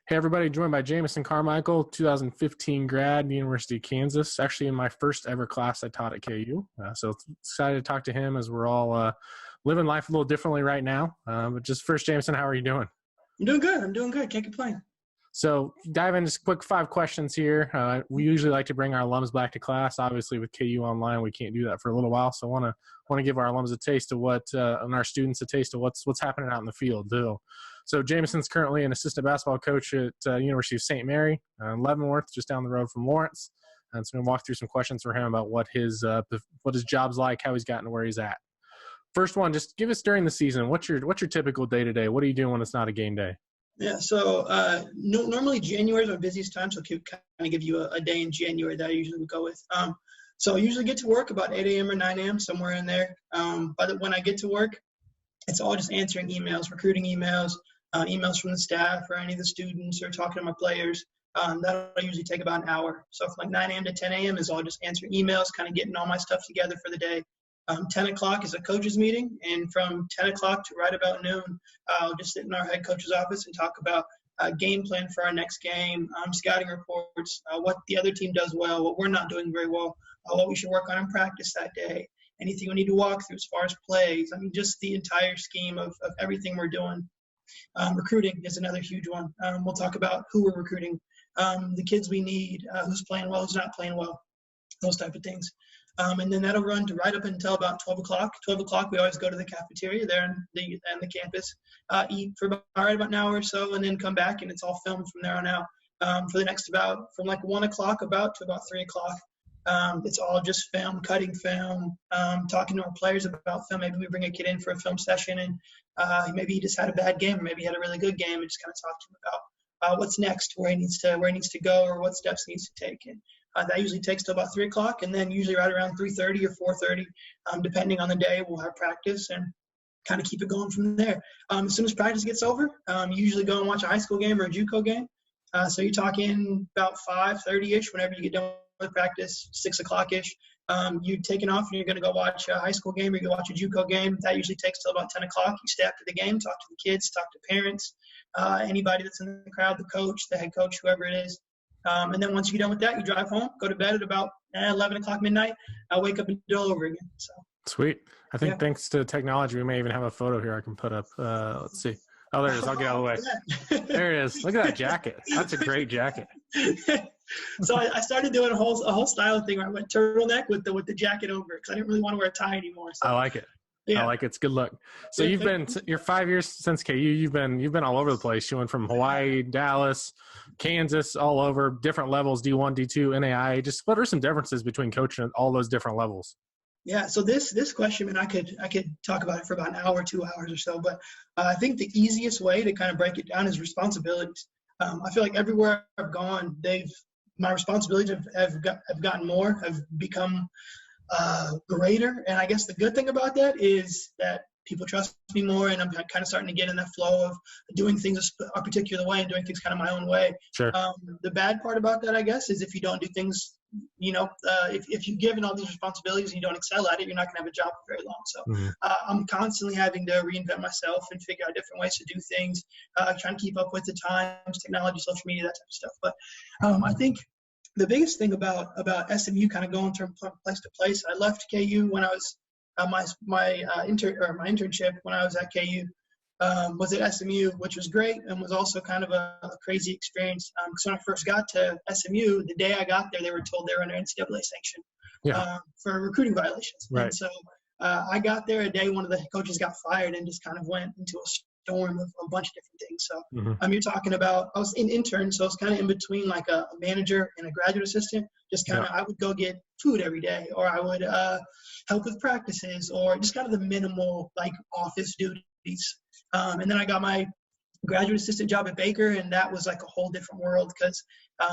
Hey everybody, joined by Jamison Carmichael, 2015 grad, University of Kansas, actually in my first ever class I taught at KU. So excited to talk to him as we're all living life a little differently right now. But just first, Jamison, how are you doing? I'm doing good. Can't complain. So dive into just quick 5 questions here. We usually like to bring our alums back to class. Obviously with KU online, we can't do that for a little while. So I want to give our alums a taste of and our students a taste of what's happening out in the field too. So Jamison's currently an assistant basketball coach at University of St. Mary, Leavenworth, just down the road from Lawrence. And so I'm going to walk through some questions for him about what his job's like, how he's gotten to where he's at. First one, just give us during the season, what's your typical day-to-day? What are you doing when it's not a game day? Yeah, so normally January is our busiest time, so I can kind of give you a day in January that I usually would go with. So I usually get to work about 8 a.m. or 9 a.m., somewhere in there. But when I get to work, it's all just answering emails, recruiting emails, emails from the staff or any of the students or talking to my players. That'll usually take about an hour. So from like 9 a.m. to 10 a.m. is all just answering emails, kind of getting all my stuff together for the day. 10 o'clock is a coach's meeting, and from 10 o'clock to right about noon, I'll just sit in our head coach's office and talk about game plan for our next game, scouting reports, what the other team does well, what we're not doing very well, what we should work on in practice that day, anything we need to walk through as far as plays. I mean, just the entire scheme of everything we're doing. Recruiting is another huge one. We'll talk about who we're recruiting, the kids we need, who's playing well, who's not playing well, those type of things. And then that'll run to right up until about 12 o'clock. 12 o'clock, we always go to the cafeteria there on the campus, eat for right about an hour or so, and then come back, and it's all filmed from there on out. For the next from like 1 o'clock to about 3 o'clock. It's all just film, cutting film, talking to our players about film. Maybe we bring a kid in for a film session, and maybe he just had a bad game, or maybe he had a really good game, and just kind of talk to him about what's next, where he needs to go, or what steps he needs to take. And that usually takes till about 3 o'clock, and then usually right around 3:30 or 4:30, depending on the day, we'll have practice and kind of keep it going from there. As soon as practice gets over, you usually go and watch a high school game or a JUCO game. So you're talking about 5:30-ish whenever you get done with practice, 6 o'clock-ish. You're taking off and you're going to go watch a high school game or you go watch a JUCO game. That usually takes till about 10 o'clock. You stay after the game, talk to the kids, talk to parents, anybody that's in the crowd, the coach, the head coach, whoever it is. And then once you're done with that, you drive home, go to bed at about 11 o'clock midnight. I'll wake up and do it all over again. So sweet. I think thanks to technology, we may even have a photo here I can put up. Let's see. Oh, there it is. I'll get out of the way. There it is. Look at that jacket. That's a great jacket. So I started doing a whole style thing where I went turtleneck with the jacket over because I didn't really want to wear a tie anymore. So. I like it. Yeah. I like it. It's good look. So you're 5 years since KU. You've been all over the place. You went from Hawaii, Dallas, Kansas, all over different levels, D1, D2, NAIA. Just what are some differences between coaching at all those different levels? Yeah. So this question, and I could talk about it for about an hour, 2 hours or so, but I think the easiest way to kind of break it down is responsibilities. I feel like everywhere I've gone, my responsibilities have gotten more, have become greater. And I guess the good thing about that is that people trust me more, and I'm kind of starting to get in that flow of doing things a particular way and doing things kind of my own way. Sure. The bad part about that, I guess, is if you don't do things, if you're given all these responsibilities and you don't excel at it, you're not going to have a job for very long. So I'm constantly having to reinvent myself and figure out different ways to do things, trying to keep up with the times, technology, social media, that type of stuff. But I think the biggest thing about SMU kind of going from place to place, I left KU when I was my internship when I was at KU was at SMU, which was great and was also kind of a crazy experience. Because when I first got to SMU, the day I got there, they were told they were under NCAA sanction for recruiting violations. Right. And so I got there a day one of the coaches got fired and just kind of went into a storm of a bunch of different things. So you're talking about, I was an intern, so I was kind of in between like a manager and a graduate assistant. Just kind of, I would go get food every day, or I would help with practices, or just kind of the minimal like office duties. And then I got my graduate assistant job at Baker, and that was like a whole different world because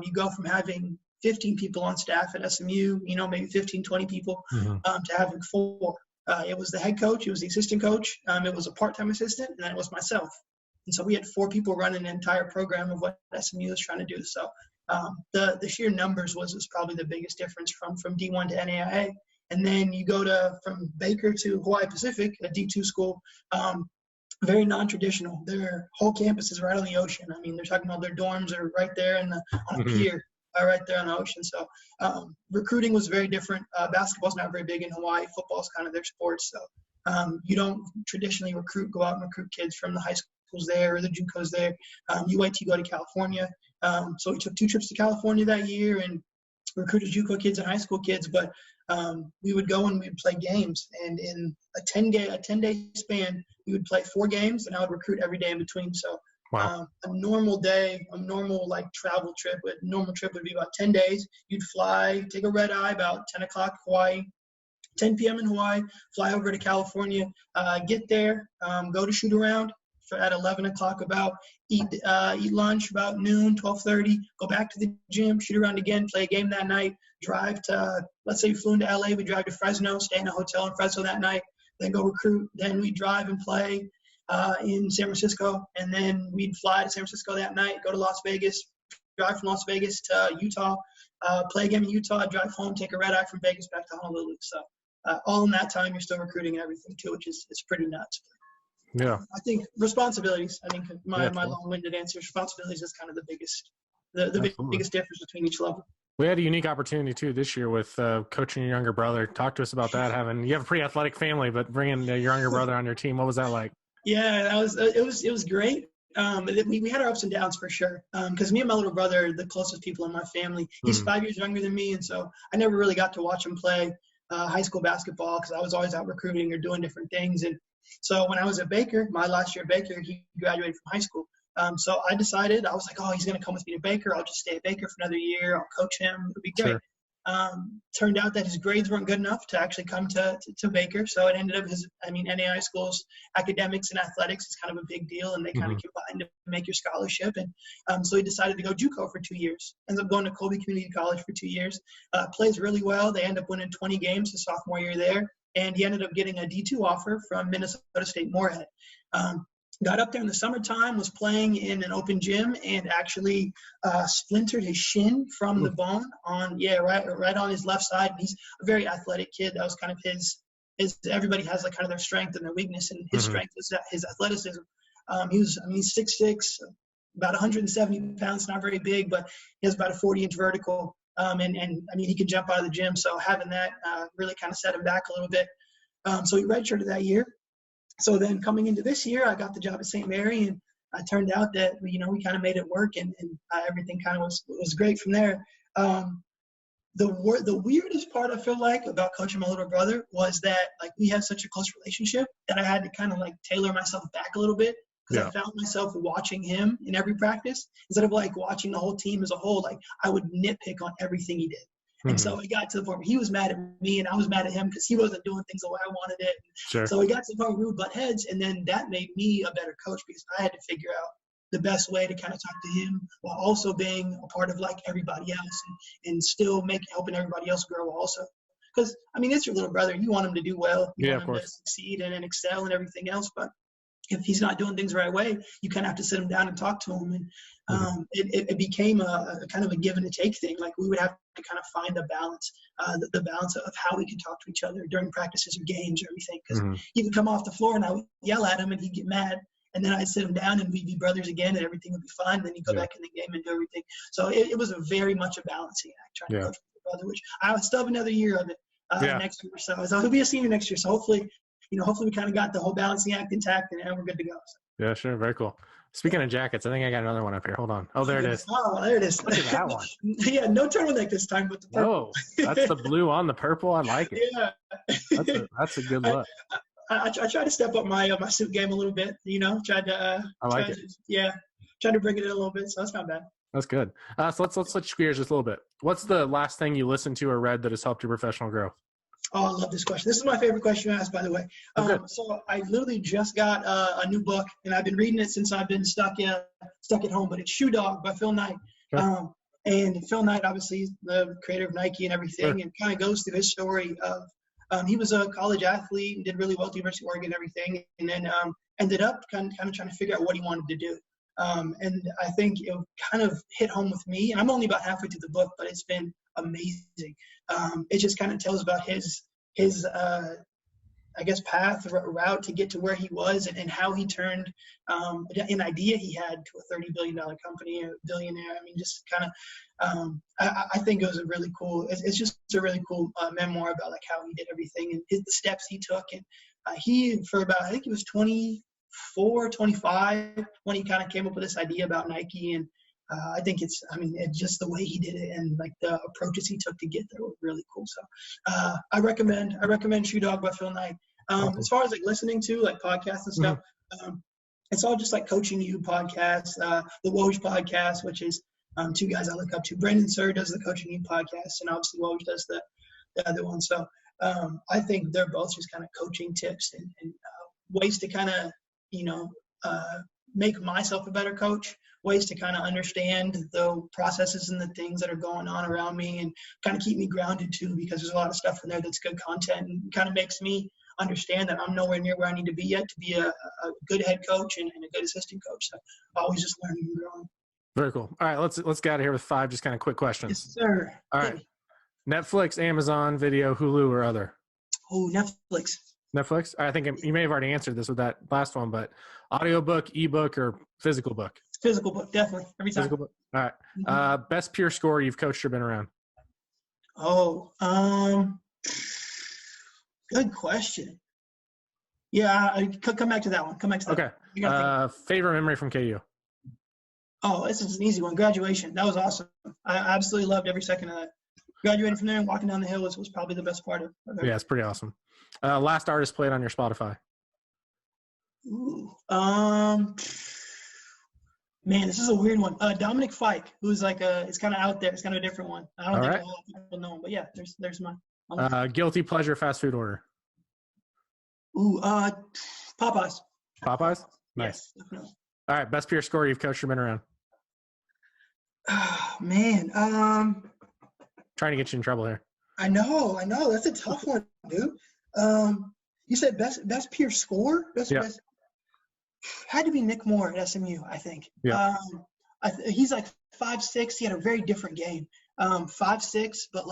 you go from having 15 people on staff at SMU, maybe 15, 20 people, to having 4. It was the head coach, it was the assistant coach, it was a part-time assistant, and then it was myself. And so we had 4 people running the entire program of what SMU was trying to do. So the sheer numbers was probably the biggest difference from D1 to NAIA. And then you go from Baker to Hawaii Pacific, a D2 school. very non-traditional. Their whole campus is right on the ocean. I mean, they're talking about their dorms are right there on a pier, right there on the ocean. So recruiting was very different. Basketball's not very big in Hawaii. Football's kind of their sport. So you don't traditionally go out and recruit kids from the high schools there or the JUCOs there. You wait till you go to California. So we took 2 trips to California that year and recruited JUCO kids and high school kids. But we would go and we'd play games. And in a 10-day span, we would play 4 games, and I would recruit every day in between. So wow. a normal day, a normal like travel trip, a normal trip would be about 10 days. You'd fly, take a red eye about 10 o'clock Hawaii, 10 p.m. in Hawaii, fly over to California, get there, go to shoot around at 11 o'clock about, eat lunch about noon, 12:30, go back to the gym, shoot around again, play a game that night, drive to, let's say we flew into LA, we drive to Fresno, stay in a hotel in Fresno that night, then go recruit, then we drive and play in San Francisco, and then we'd fly to San Francisco that night, go to Las Vegas, drive from Las Vegas to Utah, play a game in Utah, drive home, take a red eye from Vegas back to Honolulu. So all in that time, you're still recruiting and everything too, which is pretty nuts. Yeah. I think responsibilities. I think my long-winded answer, responsibilities is kind of the biggest, the biggest difference between each level. We had a unique opportunity too this year with coaching your younger brother. Talk to us about that. You have a pretty athletic family, but bringing your younger brother on your team, what was that like? Yeah, it was great. We had our ups and downs for sure. Because me and my little brother are the closest people in my family. He's 5 years younger than me, and so I never really got to watch him play high school basketball because I was always out recruiting or doing different things. And so when I was at Baker, my last year at Baker, he graduated from high school. So I decided, I was like, oh, he's going to come with me to Baker. I'll just stay at Baker for another year. I'll coach him. It'll be great. Sure. Turned out that his grades weren't good enough to actually come to Baker. So it ended up NAI schools, academics and athletics is kind of a big deal, and they kind of combine to make your scholarship. And so he decided to go JUCO for 2 years. Ends up going to Colby Community College for 2 years. Plays really well. They end up winning 20 games his sophomore year there. And he ended up getting a D2 offer from Minnesota State Moorhead. Got up there in the summertime, was playing in an open gym, and actually splintered his shin from the bone right on his left side. He's a very athletic kid. That was kind of his everybody has like kind of their strength and their weakness, and his strength was his athleticism. He's 6'6", about 170 pounds, not very big, but he has about a 40-inch vertical. And I mean, he could jump out of the gym. So having that really kind of set him back a little bit. So he redshirted that year. So then coming into this year, I got the job at St. Mary, and it turned out that, we kind of made it work, and everything kind of was great from there. The weirdest part I feel like about coaching my little brother was that like we had such a close relationship that I had to kind of like tailor myself back a little bit. Because I found myself watching him in every practice instead of like watching the whole team as a whole. Like I would nitpick on everything he did. And so it got to the point where he was mad at me and I was mad at him because he wasn't doing things the way I wanted it. Sure. So it got to the point where we would butt heads, and then that made me a better coach because I had to figure out the best way to kind of talk to him while also being a part of like everybody else and still helping everybody else grow also. Because, I mean, it's your little brother. You want him to do well. You want him to succeed and excel and everything else. But if he's not doing things the right way, you kind of have to sit him down and talk to him. And it became a kind of a give and a take thing. Like we would have to kind of find a balance, the balance of how we could talk to each other during practices or games or everything. Because he would come off the floor and I would yell at him and he'd get mad. And then I'd sit him down and we'd be brothers again and everything would be fine. And then he'd go back in the game and do everything. So it was a very much a balancing act trying to coach with my brother, which I still have another year of it next year. So he'll be a senior next year. So hopefully we kind of got the whole balancing act intact and we're good to go. So. Yeah, sure. Very cool. Speaking of jackets, I think I got another one up here. Hold on. Oh, there it is. Oh, there it is. Look at that one. Yeah, no turtleneck this time, but the purple. Oh, that's the blue on the purple. I like it. Yeah. That's a good look. I tried to step up my suit game a little bit, tried to I like it. Tried to bring it in a little bit, so that's not bad. That's good. So let's switch gears just a little bit. What's the last thing you listened to or read that has helped your professional growth? Oh, I love this question. This is my favorite question you asked, by the way. So I literally just got a new book, and I've been reading it since I've been stuck at home. But it's Shoe Dog by Phil Knight. Okay. And Phil Knight, obviously, the creator of Nike and everything, and kind of goes through his story of he was a college athlete and did really well at the University of Oregon and everything, and then ended up kind of trying to figure out what he wanted to do. And I think it kind of hit home with me. And I'm only about halfway through the book, but it's been amazing. It just kind of tells about his I guess, route to get to where he was, and how he turned an idea he had to a $30 billion company, a billionaire. I mean, just kind of, I think it was a really cool, it's just a really cool memoir about like how he did everything and the steps he took. And he, for about, I think he was 24, 25 when he kind of came up with this idea about Nike. And I think it's just the way he did it and like the approaches he took to get there were really cool. So I recommend Shoe Dog by Phil Knight. As far as like listening to like podcasts and stuff, it's all just like Coaching You podcast, the Woj podcast, which is two guys I look up to. Brandon Sir does the Coaching You podcast, and obviously Woj does the other one. So I think they're both just kind of coaching tips and ways to kind of, make myself a better coach, ways to kind of understand the processes and the things that are going on around me and kind of keep me grounded too, because there's a lot of stuff in there that's good content and kind of makes me understand that I'm nowhere near where I need to be yet to be a good head coach and a good assistant coach. So always just learning and growing. Very cool. All right, let's get out of here with 5 just kind of quick questions. Yes, sir. All right. Netflix, Amazon Video, Hulu, or other? Oh, Netflix. Netflix? I think you may have already answered this with that last one, but audiobook, ebook, or physical book? Physical book, definitely. Every time. Physical book. All right. Mm-hmm. Best peer scorer you've coached or been around? Oh, good question. Yeah, come back to that one. Okay. Favorite memory from KU? Oh, this is an easy one. Graduation. That was awesome. I absolutely loved every second of that. Graduating from there and walking down the hill was probably the best part of it. Yeah, it's pretty awesome. Last artist played on your Spotify? Ooh, man, this is a weird one. Dominic Fike, who's like it's kind of out there. It's kind of a different one. I don't think a lot of people know him, but yeah, there's mine. Guilty pleasure fast food order? Ooh, Popeyes. Popeyes? Nice. Yes, definitely. All right, best peer scorer you've coached or been around? Oh, man. Trying to get you in trouble here. I know. That's a tough one, dude. You said best peer score? Best had to be Nick Moore at SMU, I think. Yeah. He's like 5'6". He had a very different game. 5'6", but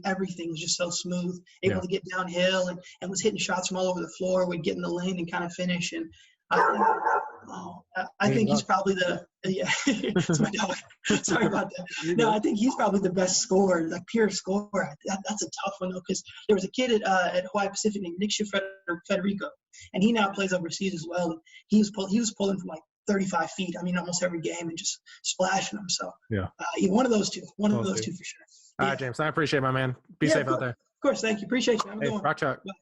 everything was just so smooth, able to get downhill and was hitting shots from all over the floor, would get in the lane and kind of finish. And I think he's probably it's my dog. Sorry about that. No, I think he's probably the best scorer, like pure scorer. That's a tough one though, because there was a kid at Hawaii Pacific named Nick Federico, and he now plays overseas as well. And he was pulling from like 35 feet. I mean, almost every game and just splashing them. So one of those two. One of those two for sure. All right, James. I appreciate it, my man. Be safe out there. Of course. Thank you. Appreciate you. Have a good one. Rock chalk. Bye.